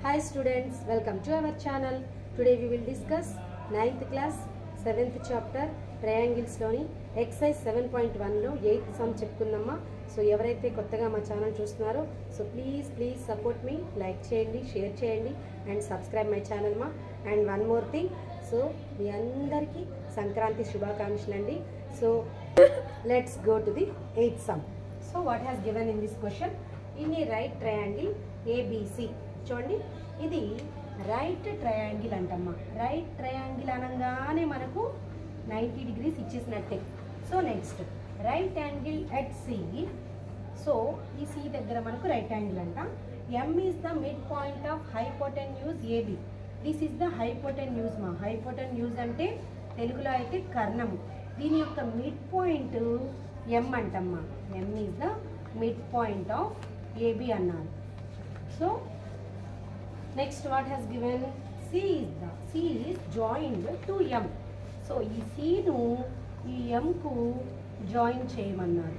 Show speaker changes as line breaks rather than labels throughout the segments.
Hi students, welcome to our channel. Today we will discuss 9th class 7th chapter triangles loni exercise 7.1 లో 8th sum చెప్పుకుందామా. So ఎవరైతే కొత్తగా మా channel చూస్తున్నారో so please support మీ, like చేయండి, share చేయండి and subscribe my channel మా. And one more thing, so మీ అందరికీ సంక్రాంతి శుభాకాంక్షలు అండి. So let's go to the 8th sum. So what has given in this question? In a right triangle ABC, చూడండి ఇది రైట్ ట్రయాంగిల్ అంటమ్మా. Right triangle అనగానే మనకు 90 degrees ఇచ్చేసినట్టే. So next right angle at C. So ఈ C దగ్గర మనకు right angle అంట. M is the mid point of hypotenuse AB. This is the hypotenuse మా. హైపోటెన్యూజ్ అంటే తెలుగులో అయితే కర్ణము. దీని యొక్క మిడ్ పాయింట్ ఎం అంటమ్మా. M is the mid point of AB అన్నారు. So next what has given? C is joined to M. So ఈ సిను ఈ ఎంకు జాయిన్ చేయమన్నారు.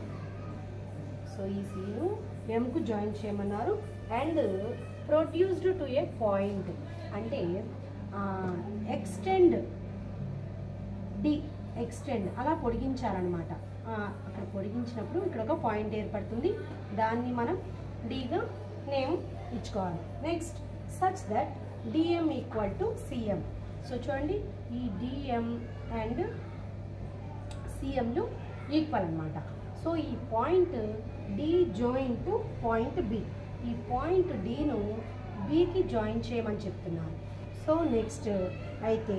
సో ఈ సిను ఎంకు జాయిన్ చేయమన్నారు. And produced to A point అంటే ఎక్స్టెండ్ డి, ఎక్స్టెండ్ అలా పొడిగించాలన్నమాట. అక్కడ పొడిగించినప్పుడు ఇక్కడ ఒక పాయింట్ ఏర్పడుతుంది, దాన్ని మనం డిగా నేమ్ ఇచ్చుకోవాలి. Next such that DM equal to CM. So చూడండి ఈ డిఎం అండ్ సిఎంలు ఈక్వల్ అనమాట. సో ఈ point D join to point B. ఈ పాయింట్ డిను బికి జాయిన్ చేయమని చెప్తున్నాను. సో నెక్స్ట్ అయితే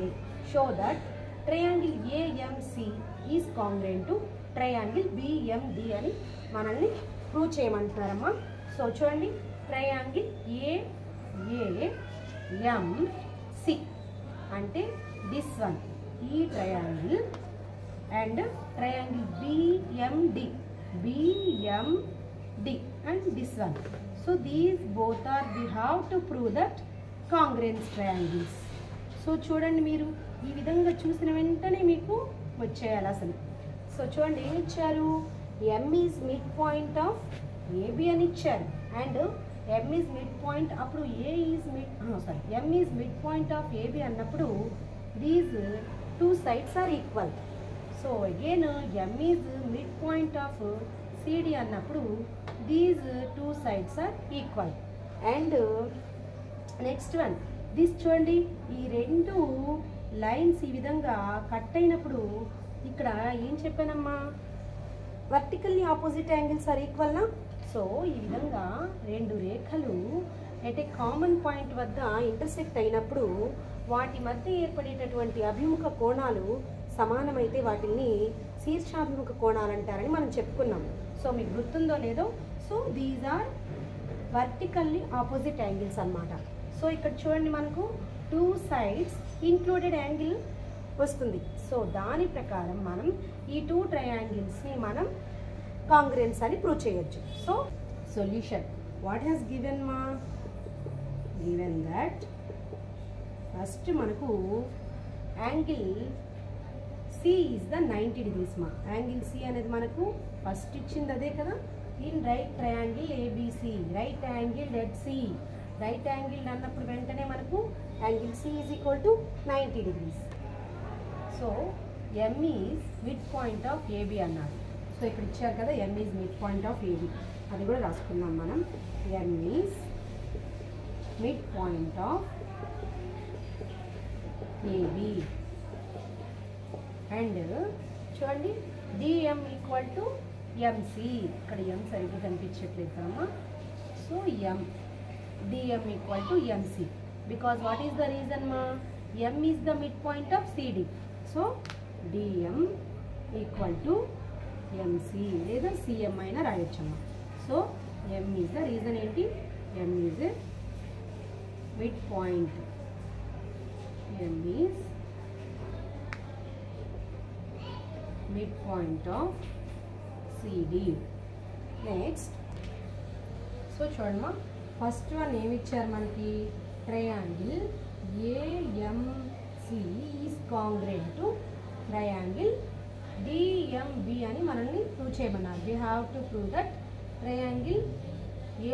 show that triangle AMC is congruent to triangle BMD అని మనల్ని ప్రూవ్ చేయమంటున్నారమ్మా. సో చూడండి ట్రయాంగిల్ ఏఎంసి అంటే దిస్ వన్, ఈ triangle and triangle BMD and this one. So these both are we have to prove that congruence triangles. So చూడండి మీరు ఈ విధంగా చూసిన వెంటనే మీకు వచ్చేయాలి అసలు. సో చూడండి ఏమి ఇచ్చారు? M is mid point of AB అని ఇచ్చారు. And M is mid point, అప్పుడు M is mid point of AB అన్నప్పుడు these two sides are equal. So again M is mid point of CD అన్నప్పుడు these two sides are equal. And next one this చూడండి, ఈ రెండు lines ఈ విధంగా cut అయినప్పుడు ఇక్కడ ఏం చెప్పానమ్మా? Vertically opposite angles are equal నా. సో ఈ విధంగా రెండు రేఖలు ఎట్ ఏ కామన్ పాయింట్ వద్ద ఇంటర్సెక్ట్ అయినప్పుడు వాటి మధ్య ఏర్పడేటటువంటి అభిముఖ కోణాలు సమానమైతే వాటిని శీర్షాభిముఖ కోణాలు అంటారని మనం చెప్పుకున్నాం. సో మీకు గుర్తుందో లేదో. So these are vertically opposite angles అన్నమాట. సో ఇక్కడ చూడండి మనకు టూ సైడ్స్ ఇంక్లూడెడ్ యాంగిల్ వస్తుంది. సో దాని ప్రకారం మనం ఈ టూ ట్రయాంగిల్స్ని మనం కాంగ్రెన్స్ అని ప్రూవ్ చేయొచ్చు. So solution what has given మా? గివెన్ దట్ ఫస్ట్ మనకు angle C is the 90 degrees మా. యాంగిల్ సి అనేది మనకు ఫస్ట్ ఇచ్చింది అదే కదా. In right triangle ABC, right angle at C. Right angle అన్నప్పుడు వెంటనే మనకు angle C is equal to 90 degrees. So M is mid point of AB అన్నారు. సో ఇక్కడ ఇచ్చారు కదా M is mid point of AB, అది కూడా రాసుకుందాం మనం. M is mid point of AB and చూడండి డిఎం ఈక్వల్ టు ఎంసి. ఇక్కడ M సరిగ్గా కనిపించట్లేదు కదమ్మా. So M DM equal to MC because what is the reason మా? M is the mid point of CD. So DM equal to MC లేదా CM అయినా రాయొచ్చమ్మా. So M is the reason ఏంటి? M is mid point. M is mid point of CD. Next so చూడమ్మా first one ఏమి ఇచ్చారు మనకి? Triangle AMC is congruent to triangle DMB అని మనల్ని ప్రూవ్ చేయమన్నారు. We have to prove that triangle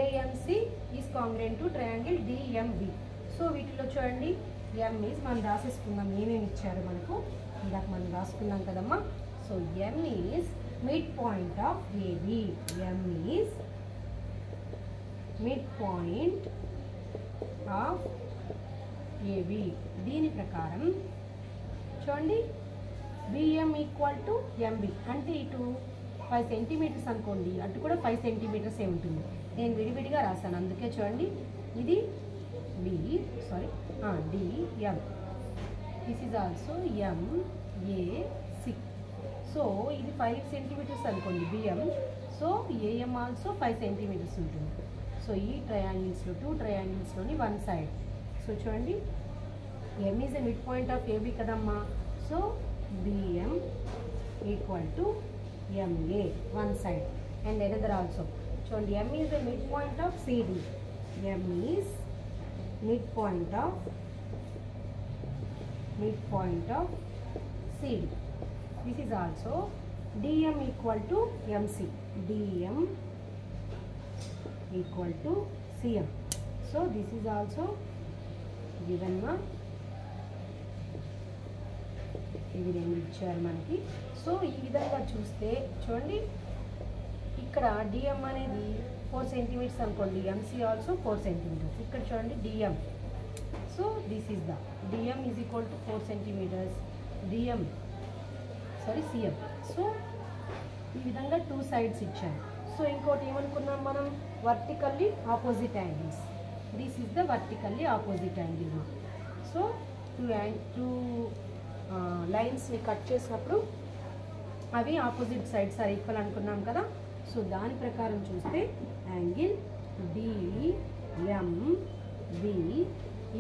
AMC is congruent to triangle DMB. So వీటిలో చూడండి M is మనం రాసేసుకుందాం ఏమేమి ఇచ్చారు మనకు, ఇందాక మనం రాసుకున్నాం కదమ్మా. So M is mid point of AB. M is mid point of AB. దీని ప్రకారం చూడండి బిఎం ఈక్వల్ టు ఎంబి అంటే ఇటు 5 సెంటీమీటర్స్ అనుకోండి, అటు కూడా 5 సెంటీమీటర్సే ఉంటుంది. నేను విడివిడిగా రాశాను అందుకే చూడండి ఇది DM. This is also MAC. So ఇది 5 సెంటీమీటర్స్ అనుకోండి BM. So AM also 5 centimetres ఉంటుంది. సో ఈ ట్రయాంగిల్స్లో 2 ట్రయాంగిల్స్లోని 1 సైడ్. సో చూడండి M is the mid point of AB కదమ్మా. So BM equal to MA 1 side and another also. చూడండి M is the mid point of CD. M is mid point of CD. This is also DM equal to MC. DM equal to CM. So this is also given మా. ఇవి రెండు ఇచ్చారు మనకి. So ఈ విధంగా చూస్తే చూడండి ఇక్కడ డిఎం అనేది 4 సెంటీమీటర్స్ అనుకోండి, ఎంసీ ఆల్సో 4 సెంటీమీటర్స్. ఇక్కడ చూడండి DM. So this is the DM is equal to 4 centimetres. CM. So ఈ విధంగా 2 సైడ్స్ ఇచ్చారు. సో ఇంకోటి ఏమనుకున్నాం మనం, vertically opposite angles. This is the vertically opposite angle. So 2 లైన్స్ని కట్ చేసినప్పుడు అవి ఆపోజిట్ సైడ్స్ ఆర్ ఈక్వల్ అనుకున్నాం కదా. సో దాని ప్రకారం చూస్తే angle DMB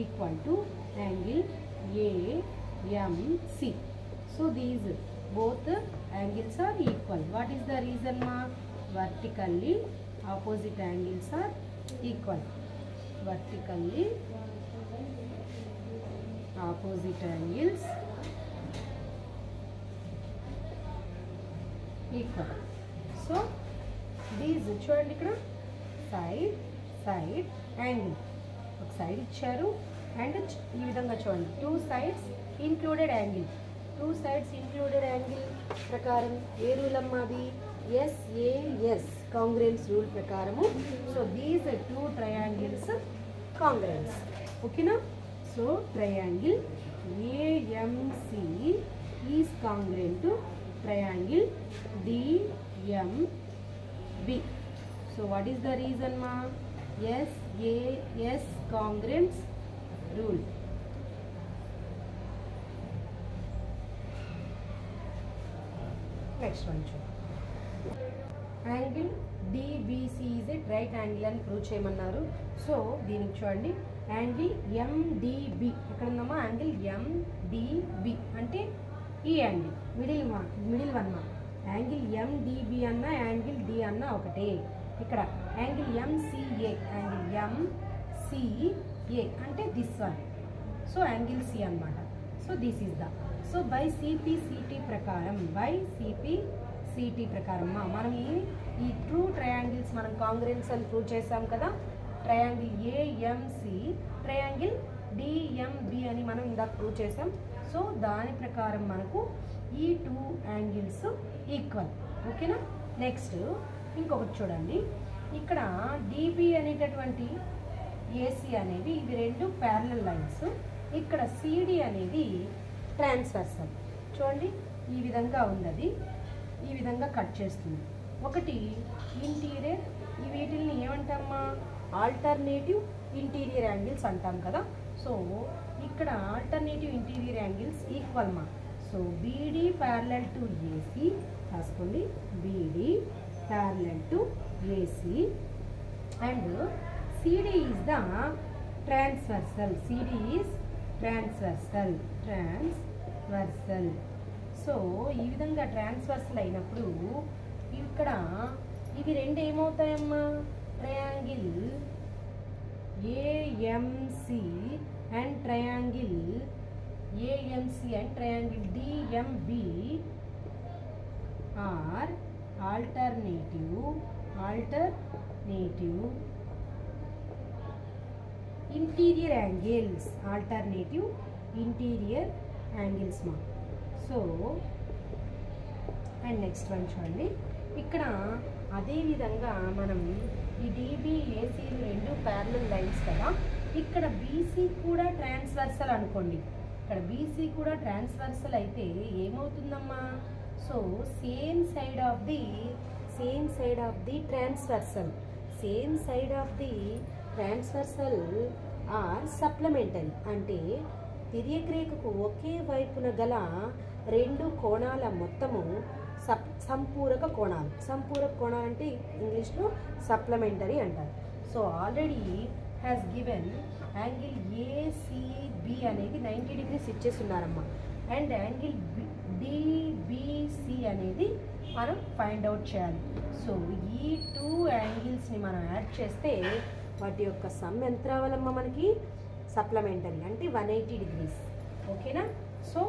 equal to angle AMC. So these both angles are equal. What is the reason ma? Vertically opposite angles are equal. Vertically opposite angles equal. So these చూడండి ఇక్కడ side angle ఒక side ఇచ్చారు and ఈ విధంగా చూడండి 2 sides included angle. 2 sides included angle ప్రకారం ఏ rule అమ్మాది, SAS కాంగ్రెన్స్ రూల్ ప్రకారము. So these 2 triangles congruence. ఓకేనా. So triangle AMC is congruent to triangle DMB. So what is the reason మా? SAS congruence rule. Next one చూడండి. Angle DBC is at right angle అని prove చేయమన్నారు. So దీనికి చూడండి angle MDB ఎక్కడ ఉందమ్మా? Angle MDB అంటే ఈ యాంగిల్ మిడిల్ వన్ మా. యాంగిల్ ఎండిబి అన్న యాంగిల్ డి అన్న ఒకటే. ఇక్కడ యాంగిల్ ఎంసిఏ అంటే this one. So angle C అన్నమాట. So this is the. So by CPCT ప్రకారం మనం ఈ ట్రూ ట్రయాంగిల్స్ మనం కాంగ్రెన్స్ అని ప్రూవ్ చేసాం కదా. ట్రయాంగిల్ ఏఎంసి ట్రయాంగిల్ డిఎంబి అని మనం ఇందాక ప్రూవ్ చేసాం. సో దాని ప్రకారం మనకు ఈ 2 యాంగిల్స్ ఈక్వల్. ఓకేనా. నెక్స్ట్ ఇంకొకటి చూడండి. ఇక్కడ డిబి అనేటటువంటి ఏసీ అనేవి ఇవి 2 ప్యారలల్ లైన్స్. ఇక్కడ సిడి అనేది ట్రాన్స్వర్సల్. చూడండి ఈ విధంగా ఉన్నది, ఈ విధంగా కట్ చేస్తుంది. ఒకటి ఇంటీరియర్, వీటిని ఏమంటామా? ఆల్టర్నేటివ్ ఇంటీరియర్ యాంగిల్స్ అంటాం కదా. సో ఇక్కడ ఆల్టర్నేటివ్ ఇంటీరియర్ యాంగిల్స్ ఈక్వల్ మా. So BD parallel to AC రాసుకోండి. BD parallel to AC and CD is the transversal. CD is transversal. So ఈ విధంగా ట్రాన్స్వర్సల్ అయినప్పుడు ఇక్కడ ఇవి 2 ఏమవుతాయమ్మా? Triangle AMC and triangle DMB are alternative interior angles, alternative interior angles మా. So and next one చూడండి, ఇక్కడ అదేవిధంగా మనం ఈ డిబిఏసీలు రెండు ప్యారలల్ లైన్స్ కదా, ఇక్కడ బీసీ కూడా ట్రాన్స్వర్సల్ అనుకోండి. ఇక్కడ బీసీ కూడా ట్రాన్స్వర్సల్ అయితే ఏమవుతుందమ్మా? So same side of the transversal are supplementary. అంటే తిర్యక్ రేఖకు ఒకే వైపున గల రెండు కోణాల మొత్తము సంపూరక కోణాలు. సంపూరక కోణాలు అంటే ఇంగ్లీష్లో సప్లిమెంటరీ అంటారు. So already has given angle ACB అనేది 90 degrees ఇచ్చేస్తున్నారమ్మా. అండ్ యాంగిల్ డిబిసి అనేది మనం ఫైండ్ అవుట్ చేయాలి. సో ఈ టూ యాంగిల్స్ని మనం యాడ్ చేస్తే వాటి యొక్క సమ్ ఎంత రావాలమ్మా మనకి? సప్లిమెంటరీ అంటే 180 degrees. ఓకేనా? సో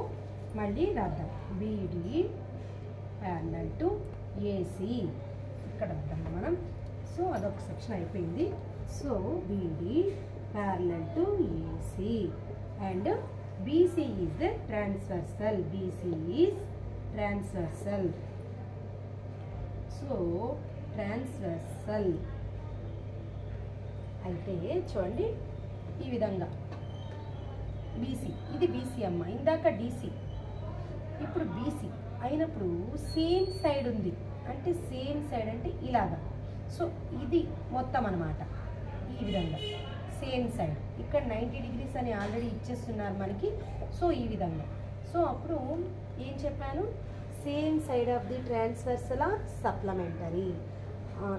మళ్ళీ రాద్దాం. బీడి ప్యారలల్ టు ఏసీ ఇక్కడ రాద్దాం మనం. సో అదొక సెక్షన్ అయిపోయింది. So BD parallel to AC and BC is the transversal. So transversal అయితే చూడండి ఈ విధంగా బీసీ, ఇది బీసీ అమ్మ, ఇందాక డీసీ, ఇప్పుడు బీసీ అయినప్పుడు సేమ్ సైడ్ ఉంది అంటే సేమ్ సైడ్ అంటే ఇలాగా. సో ఇది మొత్తం అన్నమాట, ఈ విధంగా సేమ్ సైడ్. ఇక్కడ 90 degrees అని ఆల్రెడీ ఇచ్చేస్తున్నారు మనకి. సో ఈ విధంగా. సో అప్పుడు ఏం చెప్పాను? Same side of the transversal are supplementary.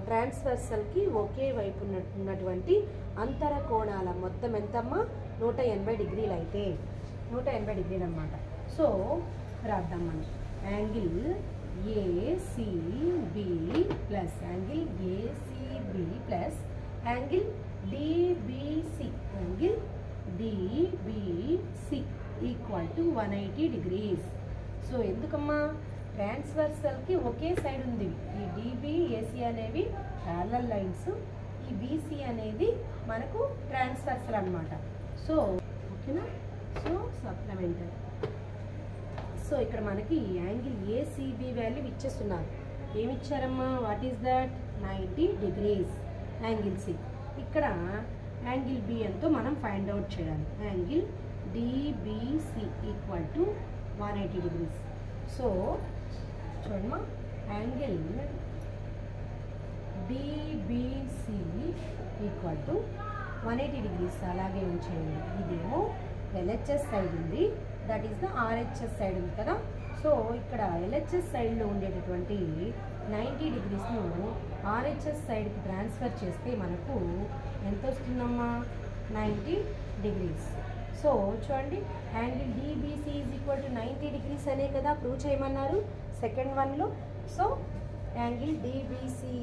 ట్రాన్స్వర్సల్కి ఒకే వైపు ఉన్నటువంటి అంతర కోణాల మొత్తం ఎంతమ్మా? 180 degrees అయితే 180 degrees అన్నమాట. సో రాద్దాం మనం. Angle ACB plus angle ACB plus angle DBC equal to 180 degrees. So ఎందుకమ్మా? ట్రాన్స్వర్సల్కి ఒకే సైడ్ ఉంది. ఈ డిబి ఏసీ అనేవి ప్యారలల్ లైన్స్, ఈ బీసీ అనేది మనకు ట్రాన్స్వర్సల్ అన్నమాట. సో ఓకేనా? So supplementary. సో ఇక్కడ మనకి యాంగిల్ ఏసీబీ వాల్యూ ఇచ్చేస్తున్నారు. ఏమి ఇచ్చారమ్మా? What is that? 90 degrees angle C. ఇక్కడ యాంగిల్ బి ఎంతో మనం ఫైండ్ అవుట్ చేయాలి. Angle DBC equal to 180 degrees. So చూడమ్మా, angle DBC equal to 180 degrees అలాగే ఉంచేయండి. ఇదేమో ఎల్హెచ్ఎస్ సైడ్ ఉంది, that is the RHS side ఉంది కదా. సో ఇక్కడ ఎల్హెచ్ఎస్ సైడ్లో ఉండేటటువంటి 90 degreesను ఆర్హెచ్ఎస్ సైడ్కి ట్రాన్స్ఫర్ చేస్తే మనకు ఎంత వస్తుందమ్మా? 90 degrees. సో చూడండి, angle DBC is equal to 90 degrees అనే కదా ప్రూవ్ చేయమన్నారు సెకండ్ వన్లో. So angle DBC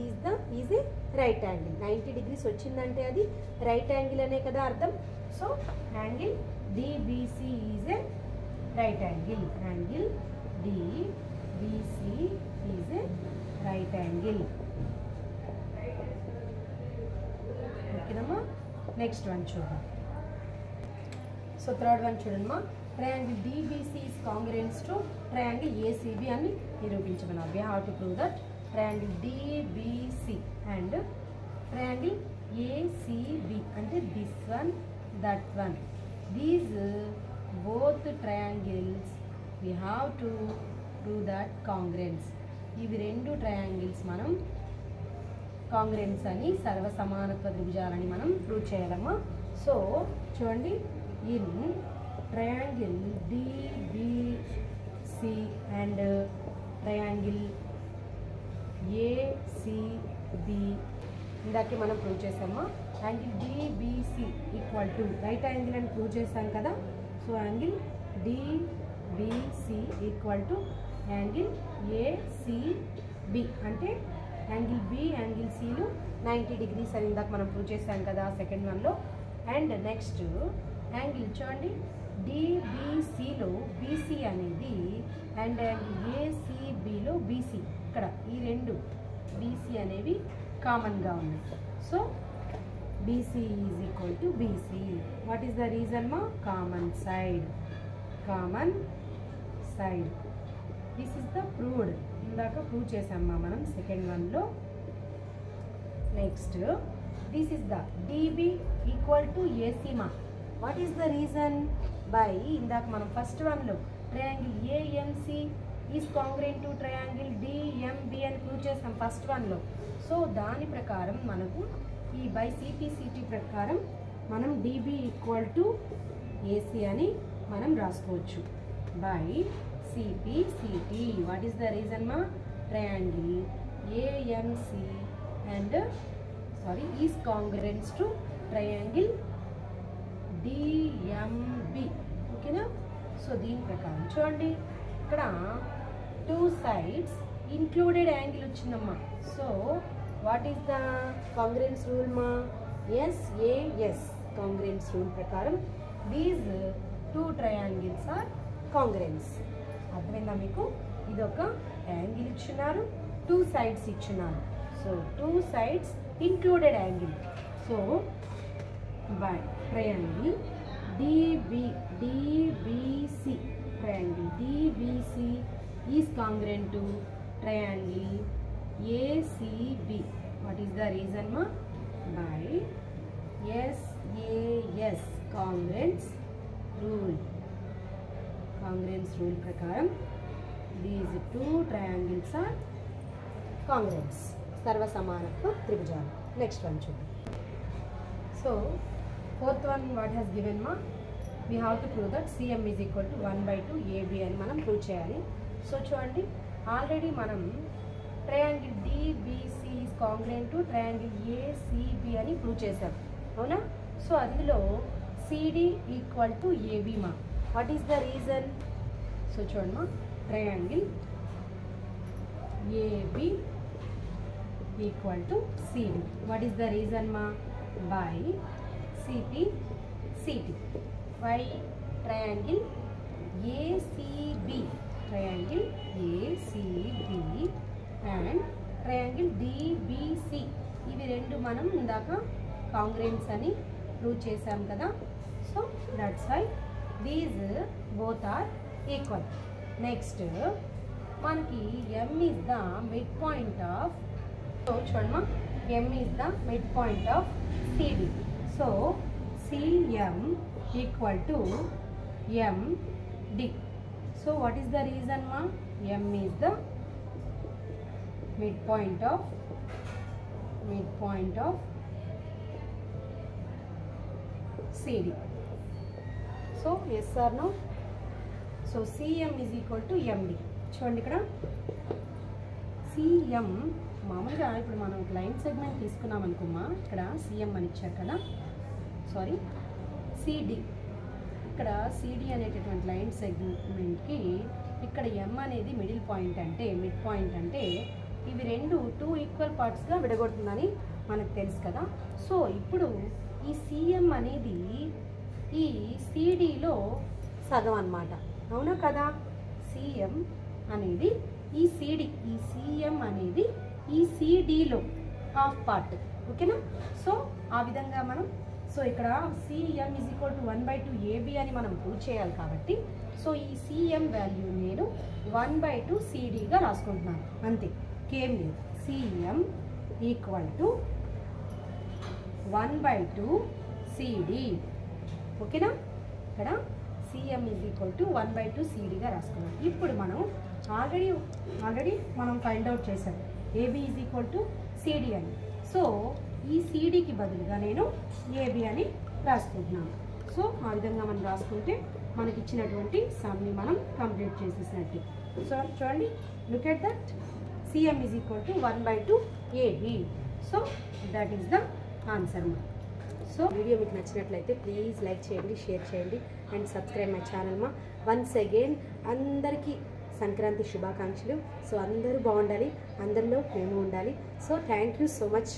is a right angle. 90 degrees వచ్చిందంటే అది రైట్ యాంగిల్ అనే కదా అర్థం. So angle DBC is a right angle. Angle DBC is a right angle. ఓకేనమ్మా? నెక్స్ట్ వన్ చూద్దాం. సో థర్డ్ వన్ చూడమ్మా. Triangle DBC is congruent to triangle ACB అని నిరూపించమన్నారు. We have to prove that triangle DBC and triangle ACB అంటే this one, that one. These both triangles we have to do that congruence. ఇవి రెండు triangles మనం కాంగ్రుయెన్స్ అని, సర్వసమానత్వ త్రిభుజాలని మనం prove చేయాలమ్మా. So చూడండి, in triangle DBC and triangle ACB ఇందాకే మనం ప్రూవ్ చేసామా. Angle DBC equal to right angle అని ప్రూవ్ చేసాం కదా. So angle DBC equal to angle ACB అంటే యాంగిల్ బి యాంగిల్ సిలు 90 degrees అని ఇందాక మనం ప్రూవ్ చేసాం కదా సెకండ్ వన్లో. అండ్ నెక్స్ట్ యాంగిల్ చూడండి, డిబిసిలో బీసీ అనేది అండ్ యాంగిల్ ఏసీబీలో బీసీ, ఇక్కడ ఈ రెండు బీసీ అనేవి కామన్గా ఉన్నాయి. So BC is equal to BC. What is the reason ma? Common side. Common side. This is the proved. ఇందాక ప్రూవ్ చేసామా మనం సెకండ్ వన్లో. Next this is the DB equal to AC ma. What is the reason? By ఇందాక మనం first వన్లో triangle AMC is congruent to triangle DMB అని prove చేసాం first వన్లో. సో దాని ప్రకారం మనకు ఈ బై CPCT ప్రకారం మనం DB ఈక్వల్ టు AC అని మనం రాసుకోవచ్చు. By CPCT. What is the reason ma? Triangle AMC and is congruent to triangle DMB. ఓకేనా? సో దీని ప్రకారం చూడండి ఇక్కడ 2 sides included angle వచ్చిందమ్మా. So what is the కాంగ్రెన్స్ rule మా? SAS కాంగ్రెన్స్ రూల్ ప్రకారం దీస్ 2 triangles ఆర్ కాంగ్రెన్స్. అర్థమైందా మీకు? ఇది ఒక యాంగిల్ ఇచ్చినారు, 2 sides ఇచ్చినారు. So 2 sides included angle. So by triangle DBC, triangle DBC is congruent to triangle ACB. What is the reason ma? By SAS congruence rule. Congruence rule prakaram these 2 triangles are congruence. సర్వ సమానత్వ త్రిభుజాలు. Next one చూడండి. So fourth one what has given మా? We have to prove that CM is equal to 1/2 AB అని మనం prove చేయాలి. So చూడండి already మనం triangle DBC is congruent to triangle ACB అని ప్రూవ్ చేసాం, అవునా? సో అందులో CD ఈక్వల్ టు AB మా. What is the reason? So చూడండి మా, triangle AB equal to CD. What is the reason ma? By CPCT. Why? Triangle ACB, triangle ACB and triangle DBC. ఇవి రెండు మనం ఇందాక కాంగ్రెన్స్ అని ప్రూవ్ చేసాం కదా. So that's why these both are equal. Next మనకి M is the midpoint of, so చూడమ్మా, M is the midpoint of CD. So CM equal to MD. So what is the reason ma? M is the midpoint of CD. So yes or no? So CM is equal to MD. చూడండి ఇక్కడ CM మామూలుగా ఇప్పుడు మనం line segment తీసుకున్నాం అనుకోమా, ఇక్కడ CM అని ఇచ్చారు కదా, సారీ CD. ఇక్కడ CD అనేటటువంటి లైన్ సెగ్మెంట్కి ఇక్కడ M అనేది మిడిల్ పాయింట్ అంటే మిడ్ పాయింట్ అంటే ఇవి రెండు 2 ఈక్వల్ పార్ట్స్గా విడగొడుతుందని మనకు తెలుసు కదా. సో ఇప్పుడు ఈ CM అనేది ఈ CDలో సగం అన్నమాట, అవునా కదా? CM అనేది ఈ CM అనేది ఈ CDలో హాఫ్ పార్ట్, ఓకేనా? సో ఆ విధంగా మనం, సో ఇక్కడ CM is equal to 1/2 AB అని మనం ప్రూవ్ చేయాలి కాబట్టి, సో ఈ CM వాల్యూ నేను 1/2 CDగా రాసుకుంటున్నాను, అంతే, కేం లేదు. CM ఈక్వల్ టు 1/2 CD, ఓకేనా? ఇక్కడ CM ఈజ్ ఈక్వల్ టు 1/2 CDగా రాసుకున్నాం. ఇప్పుడు మనం ఆల్రెడీ మనం ఫైండ్ అవుట్ చేసాం AB is equal to CD అని. సో ఈ CDకి బదులుగా నేను AB అని రాసుకుంటున్నాను. సో ఆ విధంగా మనం రాసుకుంటే మనకి ఇచ్చినటువంటి సమ్ని మనం కంప్లీట్ చేసేసినట్టు. సో చూడండి, look at that, CM is equal to 1/2 AB. So that is the answer మా. సో వీడియో మీకు నచ్చినట్లయితే ప్లీజ్ లైక్ చేయండి, షేర్ చేయండి అండ్ సబ్స్క్రైబ్ మై ఛానల్ మా. వన్స్ అగైన్ అందరికీ సంక్రాంతి శుభాకాంక్షలు. సో అందరూ బాగుండాలి, అందరిలో మేము ఉండాలి. So thank you so much.